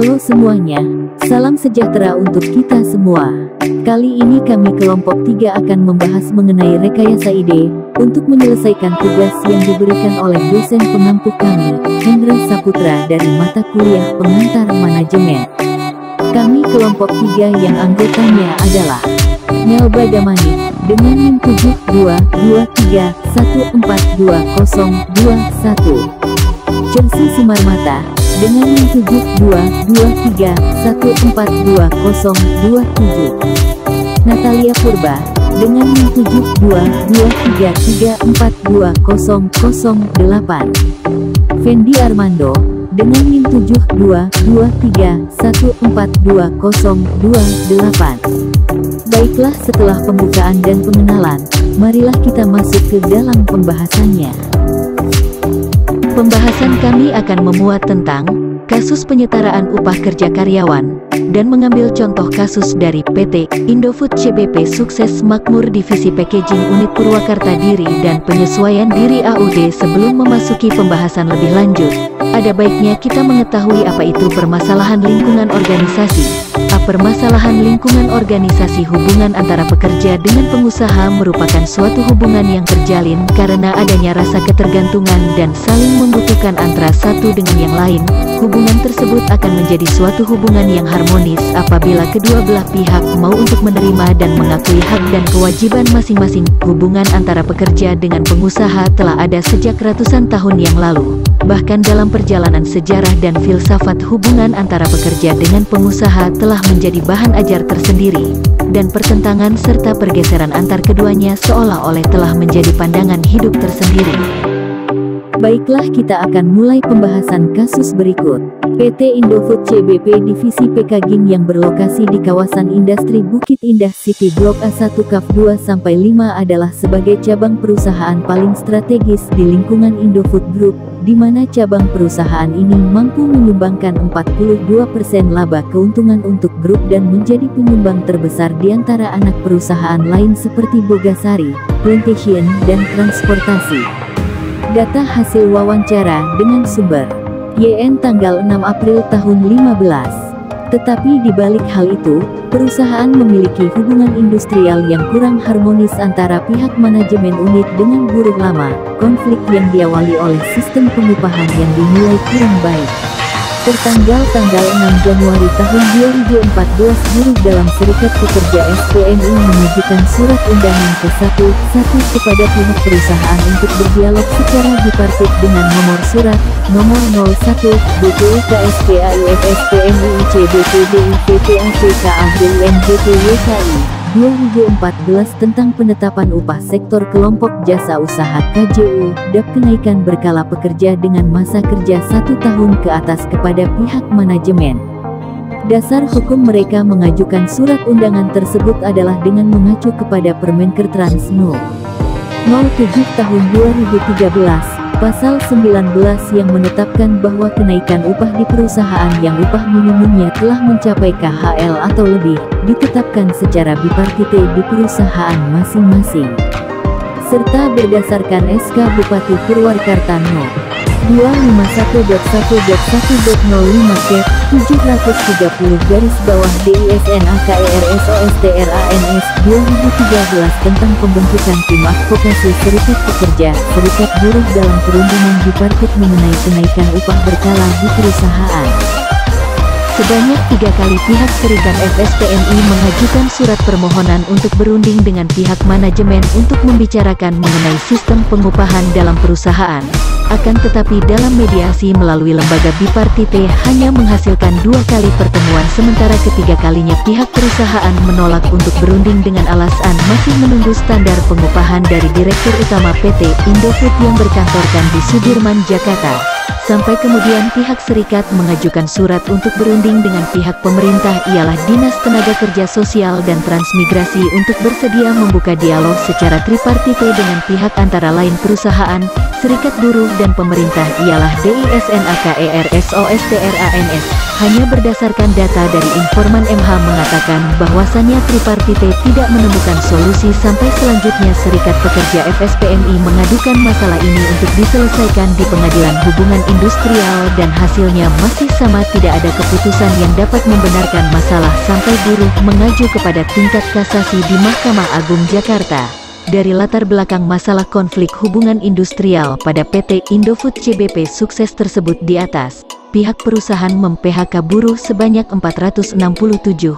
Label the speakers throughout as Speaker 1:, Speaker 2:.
Speaker 1: Halo semuanya, salam sejahtera untuk kita semua. Kali ini kami kelompok 3 akan membahas mengenai rekayasa ide untuk menyelesaikan tugas yang diberikan oleh dosen pengampu kami, Hendra Saputra dari mata kuliah pengantar manajemen. Kami kelompok 3 yang anggotanya adalah Melba Damani dengan NIM 7223142021, Chelsea Sumarmata dengan NIM 7223142027, Natalia Purba dengan NIM 7223342008, Fendi Armando dengan NIM 7223142028. Baiklah, setelah pembukaan dan pengenalan, marilah kita masuk ke dalam pembahasannya. Pembahasan kami akan memuat tentang kasus penyetaraan upah kerja karyawan, dan mengambil contoh kasus dari PT Indofood CBP Sukses Makmur Divisi Packaging Unit Purwakarta Diri dan penyesuaian diri AUD. Sebelum memasuki pembahasan lebih lanjut, ada baiknya kita mengetahui apa itu permasalahan lingkungan organisasi. Permasalahan lingkungan organisasi. Hubungan antara pekerja dengan pengusaha merupakan suatu hubungan yang terjalin karena adanya rasa ketergantungan dan saling membutuhkan antara satu dengan yang lain. Hubungan tersebut akan menjadi suatu hubungan yang harmonis apabila kedua belah pihak mau untuk menerima dan mengakui hak dan kewajiban masing-masing. Hubungan antara pekerja dengan pengusaha telah ada sejak ratusan tahun yang lalu. Bahkan dalam perjalanan sejarah dan filsafat, hubungan antara pekerja dengan pengusaha telah menjadi bahan ajar tersendiri, dan pertentangan serta pergeseran antar keduanya seolah-olah telah menjadi pandangan hidup tersendiri. Baiklah, kita akan mulai pembahasan kasus berikut. PT Indofood CBP Divisi Packaging yang berlokasi di kawasan industri Bukit Indah City Blok A1 Kaf 2-5 adalah sebagai cabang perusahaan paling strategis di lingkungan Indofood Group, di mana cabang perusahaan ini mampu menyumbangkan 42% laba keuntungan untuk grup dan menjadi penyumbang terbesar di antara anak perusahaan lain seperti Bogasari, Plantation, dan Transportasi. Data hasil wawancara dengan sumber YN tanggal 6 April tahun 15. Tetapi di balik hal itu, perusahaan memiliki hubungan industrial yang kurang harmonis antara pihak manajemen unit dengan buruh lama, konflik yang diawali oleh sistem pengupahan yang dinilai kurang baik. Tertanggal 6 Januari tahun 2014, buruh dalam Serikat Pekerja SPNI mengajukan surat undangan ke-1 kepada pihak perusahaan untuk berdialog secara bipartit dengan nomor surat nomor 01 BPUKSPAUFSPNICBPDIPPACKABUNGTWKI 2014 tentang penetapan upah sektor kelompok jasa usaha KJU, DAP kenaikan berkala pekerja dengan masa kerja 1 tahun ke atas kepada pihak manajemen. Dasar hukum mereka mengajukan surat undangan tersebut adalah dengan mengacu kepada Permenker Trans No. 07 tahun 2013. Pasal 19 yang menetapkan bahwa kenaikan upah di perusahaan yang upah minimumnya telah mencapai KHL atau lebih, ditetapkan secara bipartite di perusahaan masing-masing. Serta berdasarkan SK Bupati Purwakarta No. 251.1.005/730/DISN-AKERSOSTRANS 2013 tentang pembentukan tim advokasi serikat pekerja, serikat buruh dalam perundingan bipartit mengenai kenaikan upah berkala di perusahaan. Sebanyak 3 kali pihak Serikat FSPNI mengajukan surat permohonan untuk berunding dengan pihak manajemen untuk membicarakan mengenai sistem pengupahan dalam perusahaan. Akan tetapi dalam mediasi melalui lembaga bipartite hanya menghasilkan 2 kali pertemuan, sementara ketiga kalinya pihak perusahaan menolak untuk berunding dengan alasan masih menunggu standar pengupahan dari Direktur Utama PT Indofood yang berkantorkan di Sudirman, Jakarta. Sampai kemudian pihak serikat mengajukan surat untuk berunding dengan pihak pemerintah, ialah Dinas Tenaga Kerja Sosial dan Transmigrasi, untuk bersedia membuka dialog secara tripartite dengan pihak antara lain perusahaan, serikat buruh dan pemerintah ialah DISNAKERSOSTRANS. Hanya berdasarkan data dari Informan MH mengatakan bahwasannya tripartite tidak menemukan solusi sampai selanjutnya Serikat Pekerja FSPMI mengadukan masalah ini untuk diselesaikan di Pengadilan Hubungan Industrial dan hasilnya masih sama, tidak ada keputusan yang dapat membenarkan masalah sampai buruh mengacu kepada tingkat kasasi di Mahkamah Agung Jakarta. Dari latar belakang masalah konflik hubungan industrial pada PT Indofood CBP Sukses tersebut di atas, pihak perusahaan mem-PHK buruh sebanyak 467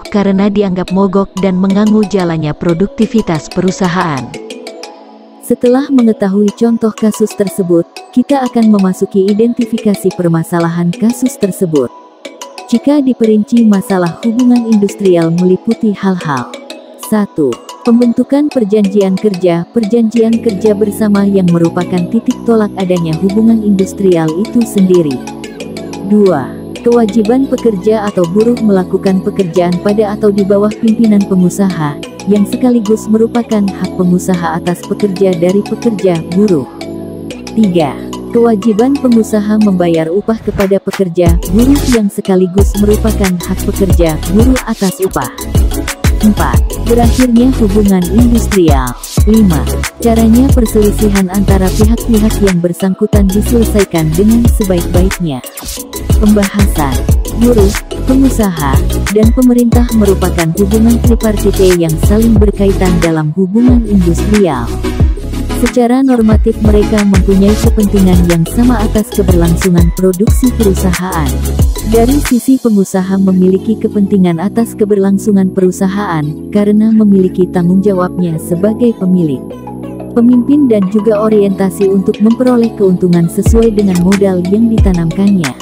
Speaker 1: karena dianggap mogok dan mengganggu jalannya produktivitas perusahaan. Setelah mengetahui contoh kasus tersebut, kita akan memasuki identifikasi permasalahan kasus tersebut. Jika diperinci, masalah hubungan industrial meliputi hal-hal: 1. Pembentukan perjanjian kerja bersama yang merupakan titik tolak adanya hubungan industrial itu sendiri. 2. Kewajiban pekerja atau buruh melakukan pekerjaan pada atau di bawah pimpinan pengusaha, yang sekaligus merupakan hak pengusaha atas pekerja dari pekerja buruh. 3. Kewajiban pengusaha membayar upah kepada pekerja buruh yang sekaligus merupakan hak pekerja buruh atas upah. 4. Berakhirnya hubungan industrial. 5. Caranya perselisihan antara pihak-pihak yang bersangkutan diselesaikan dengan sebaik-baiknya. Pembahasan: buruh, pengusaha, dan pemerintah merupakan hubungan tripartite yang saling berkaitan dalam hubungan industrial. Secara normatif mereka mempunyai kepentingan yang sama atas keberlangsungan produksi perusahaan. Dari sisi pengusaha memiliki kepentingan atas keberlangsungan perusahaan, karena memiliki tanggung jawabnya sebagai pemilik, pemimpin dan juga orientasi untuk memperoleh keuntungan sesuai dengan modal yang ditanamkannya.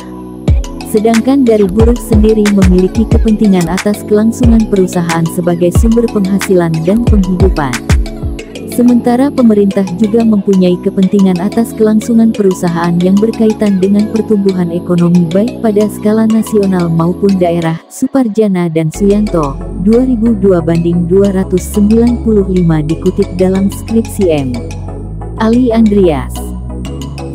Speaker 1: Sedangkan dari buruh sendiri memiliki kepentingan atas kelangsungan perusahaan sebagai sumber penghasilan dan penghidupan. Sementara pemerintah juga mempunyai kepentingan atas kelangsungan perusahaan yang berkaitan dengan pertumbuhan ekonomi baik pada skala nasional maupun daerah. Suparjana dan Suyanto, 2002/295 dikutip dalam skripsi M. Ali Andreas.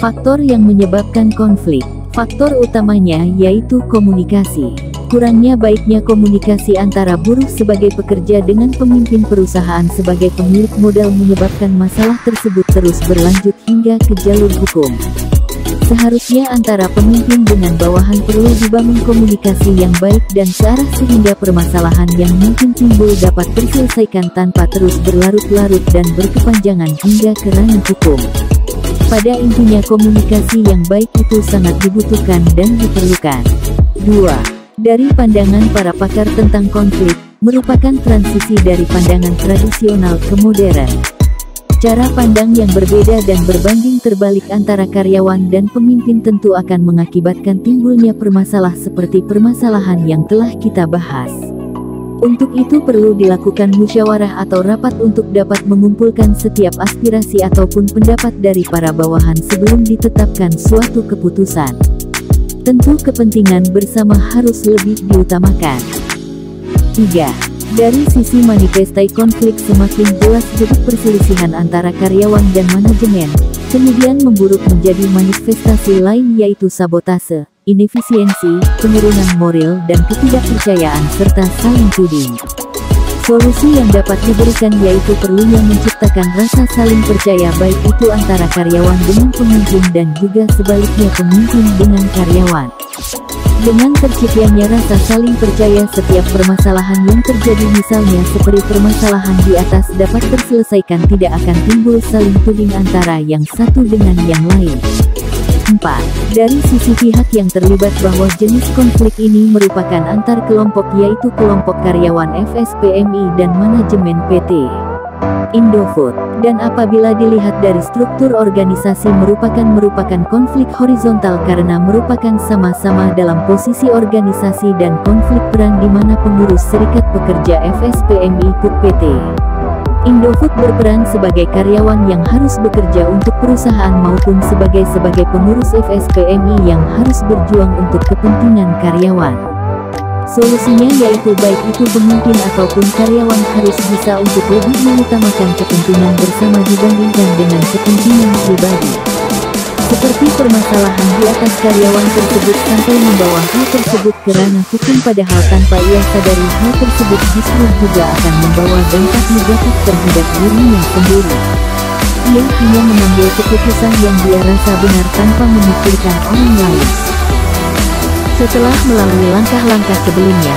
Speaker 1: Faktor yang menyebabkan konflik. Faktor utamanya yaitu komunikasi. Kurangnya baiknya komunikasi antara buruh sebagai pekerja dengan pemimpin perusahaan sebagai pemilik modal menyebabkan masalah tersebut terus berlanjut hingga ke jalur hukum. Seharusnya antara pemimpin dengan bawahan perlu dibangun komunikasi yang baik dan searah sehingga permasalahan yang mungkin timbul dapat terselesaikan tanpa terus berlarut-larut dan berkepanjangan hingga ke ranah hukum. Pada intinya komunikasi yang baik itu sangat dibutuhkan dan diperlukan. 2. Dari pandangan para pakar tentang konflik, merupakan transisi dari pandangan tradisional ke modern. Cara pandang yang berbeda dan berbanding terbalik antara karyawan dan pemimpin tentu akan mengakibatkan timbulnya permasalahan seperti permasalahan yang telah kita bahas. Untuk itu perlu dilakukan musyawarah atau rapat untuk dapat mengumpulkan setiap aspirasi ataupun pendapat dari para bawahan sebelum ditetapkan suatu keputusan. Tentu kepentingan bersama harus lebih diutamakan. 3. Dari sisi manifestai konflik semakin jelas gedung perselisihan antara karyawan dan manajemen, kemudian memburuk menjadi manifestasi lain yaitu sabotase, inefisiensi, penurunan moral dan ketidakpercayaan serta saling tuding. Solusi yang dapat diberikan yaitu perlunya menciptakan rasa saling percaya baik itu antara karyawan dengan pemimpin dan juga sebaliknya pemimpin dengan karyawan. Dengan terciptanya rasa saling percaya, setiap permasalahan yang terjadi misalnya seperti permasalahan di atas dapat terselesaikan, tidak akan timbul saling tuding antara yang satu dengan yang lain. 4. Dari sisi pihak yang terlibat bahwa jenis konflik ini merupakan antar kelompok yaitu kelompok karyawan FSPMI dan manajemen PT Indofood. Dan apabila dilihat dari struktur organisasi merupakan konflik horizontal karena merupakan sama-sama dalam posisi organisasi dan konflik peran di mana pengurus Serikat Pekerja FSPMI PT Indofood berperan sebagai karyawan yang harus bekerja untuk perusahaan maupun sebagai pengurus FSPMI yang harus berjuang untuk kepentingan karyawan. Solusinya yaitu baik itu pemimpin ataupun karyawan harus bisa untuk lebih mengutamakan kepentingan bersama dibandingkan dengan kepentingan pribadi. seperti permasalahan di atas karyawan tersebut sampai membawa hal tersebut ke ranah hukum, padahal tanpa ia sadari hal tersebut justru juga akan membawa dampak negatif terhadap dirinya sendiri. Ia hanya mengambil keputusan yang dia rasa benar tanpa memikirkan orang lain. Setelah melalui langkah-langkah sebelumnya,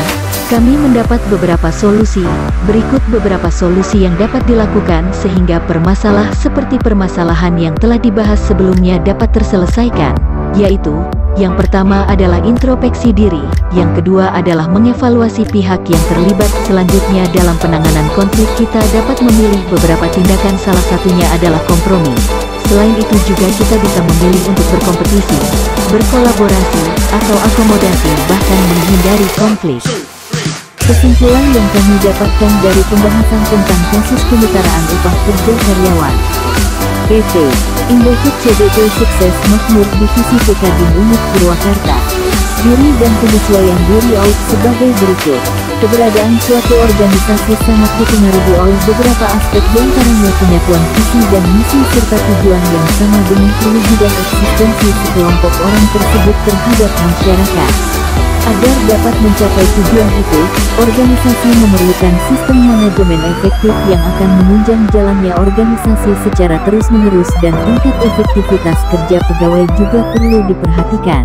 Speaker 1: kami mendapat beberapa solusi. Berikut beberapa solusi yang dapat dilakukan sehingga permasalahan seperti permasalahan yang telah dibahas sebelumnya dapat terselesaikan, yaitu, yang pertama adalah introspeksi diri, yang kedua adalah mengevaluasi pihak yang terlibat, selanjutnya dalam penanganan konflik kita dapat memilih beberapa tindakan, salah satunya adalah kompromi. Selain itu juga kita bisa memilih untuk berkompetisi, berkolaborasi, atau akomodasi, bahkan menghindari konflik. Kesimpulan yang kami dapatkan dari pembahasan tentang kasus penyetaraan upah kerja karyawan PT Indofood CBP Sukses Makmur Divisi PKJIN Unit Purwakarta. Diri dan penyesuaian diri out sebagai berikut. Keberadaan suatu organisasi sangat dipengaruhi oleh beberapa aspek, diantaranya penyatuan visi dan misi serta tujuan yang sama dengan prinsip dan eksistensi sekelompok orang tersebut terhadap masyarakat. Agar dapat mencapai tujuan itu, organisasi memerlukan sistem manajemen efektif yang akan menunjang jalannya organisasi secara terus-menerus, dan tingkat efektivitas kerja pegawai juga perlu diperhatikan.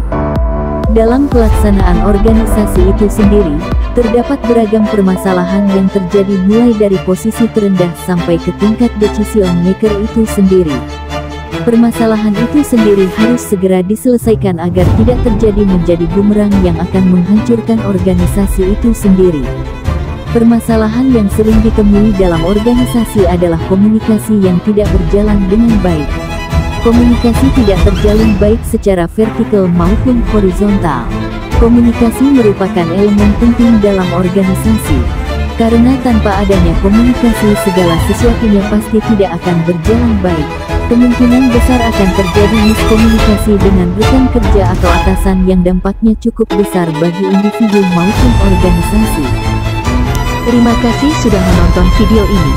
Speaker 1: Dalam pelaksanaan organisasi itu sendiri, terdapat beragam permasalahan yang terjadi mulai dari posisi terendah sampai ke tingkat decision maker itu sendiri. Permasalahan itu sendiri harus segera diselesaikan agar tidak terjadi menjadi bumerang yang akan menghancurkan organisasi itu sendiri. Permasalahan yang sering ditemui dalam organisasi adalah komunikasi yang tidak berjalan dengan baik. Komunikasi tidak terjalin baik secara vertikal maupun horizontal. Komunikasi merupakan elemen penting dalam organisasi. Karena tanpa adanya komunikasi segala sesuatunya pasti tidak akan berjalan baik. Kemungkinan besar akan terjadi miskomunikasi dengan rekan kerja atau atasan yang dampaknya cukup besar bagi individu maupun organisasi. Terima kasih sudah menonton video ini.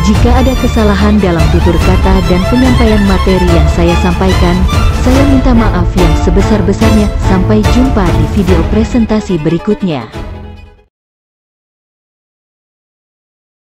Speaker 1: Jika ada kesalahan dalam tutur kata dan penyampaian materi yang saya sampaikan, saya minta maaf yang sebesar-besarnya. Sampai jumpa di video presentasi berikutnya.